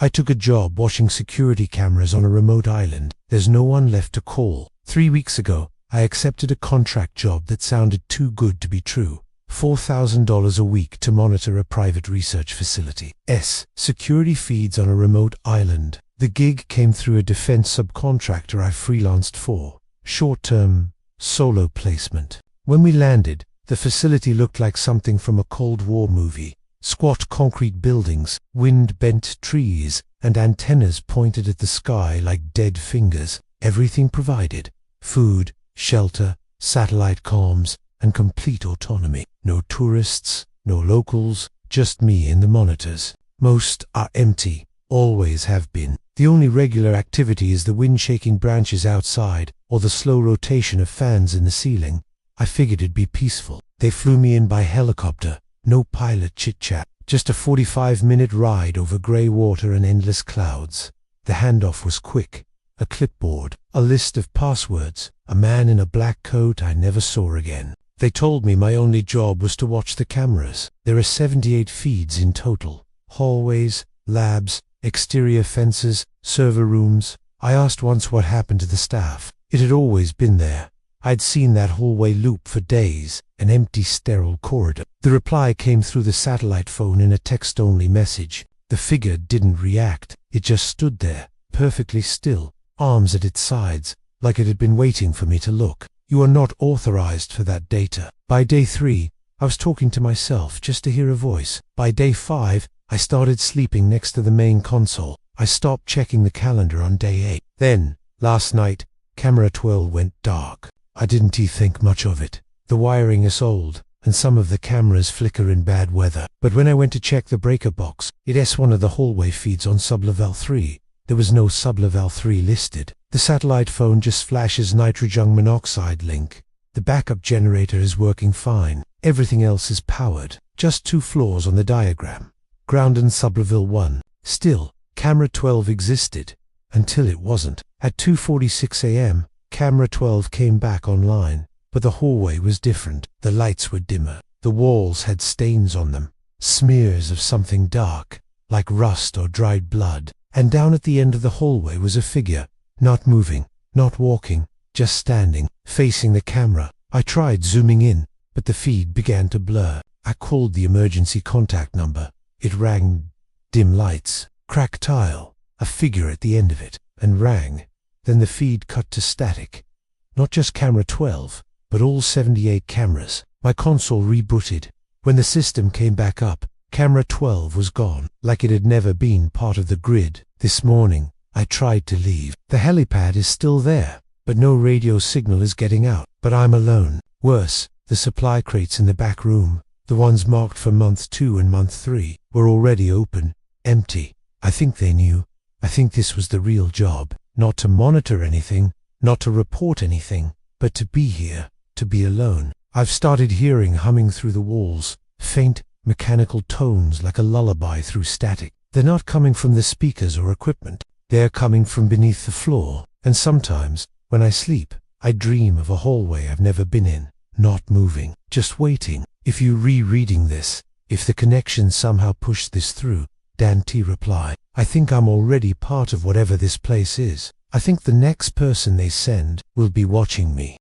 I took a job washing security cameras on a remote island. There's no one left to call. 3 weeks ago, I accepted a contract job that sounded too good to be true. $4,000 a week to monitor a private research facility. Security feeds on a remote island. The gig came through a defense subcontractor I freelanced for. Short-term, solo placement. When we landed, the facility looked like something from a Cold War movie. Squat concrete buildings, wind-bent trees, and antennas pointed at the sky like dead fingers. Everything provided: food, shelter, satellite comms, and complete autonomy. No tourists, no locals, just me and the monitors. Most are empty, always have been. The only regular activity is the wind shaking branches outside, or the slow rotation of fans in the ceiling. I figured it'd be peaceful. They flew me in by helicopter. No pilot chit-chat, just a 45-minute ride over grey water and endless clouds. The handoff was quick. A clipboard, a list of passwords, a man in a black coat I never saw again. They told me my only job was to watch the cameras. There are 78 feeds in total. Hallways, labs, exterior fences, server rooms. I asked once what happened to the staff. It had always been there. I'd seen that hallway loop for days, an empty, sterile corridor. The reply came through the satellite phone in a text-only message. The figure didn't react. It just stood there, perfectly still, arms at its sides, like it had been waiting for me to look. You are not authorized for that data. By day 3, I was talking to myself just to hear a voice. By day 5, I started sleeping next to the main console. I stopped checking the calendar on day 8. Then, last night, camera 12 went dark. I didn't think much of it. The wiring is old, and some of the cameras flicker in bad weather. But when I went to check the breaker box, it's one of the hallway feeds on Sublevel 3. There was no Sublevel 3 listed. The satellite phone just flashes nitrogen monoxide link. The backup generator is working fine. Everything else is powered. Just 2 floors on the diagram. Ground and Sublevel 1. Still, camera 12 existed. Until it wasn't. At 2:46 a.m., camera 12 came back online. But the hallway was different. The lights were dimmer. The walls had stains on them. Smears of something dark, like rust or dried blood. And down at the end of the hallway was a figure. Not moving, not walking, just standing, facing the camera. I tried zooming in, but the feed began to blur. I called the emergency contact number. It rang. Dim lights, cracked tile, a figure at the end of it, and rang. Then the feed cut to static. Not just camera 12, but all 78 cameras. My console rebooted. When the system came back up, camera 12 was gone, like it had never been part of the grid. This morning, I tried to leave. The helipad is still there, but no radio signal is getting out. But I'm alone. Worse, the supply crates in the back room, the ones marked for month 2 and month 3, were already open, empty. I think they knew. I think this was the real job. Not to monitor anything, not to report anything, but to be here, to be alone. I've started hearing humming through the walls, faint, mechanical tones like a lullaby through static. They're not coming from the speakers or equipment. They're coming from beneath the floor. And sometimes, when I sleep, I dream of a hallway I've never been in, not moving, just waiting. If you rereading this, if the connection somehow pushed this through, Dan T. reply. I think I'm already part of whatever this place is. I think the next person they send will be watching me.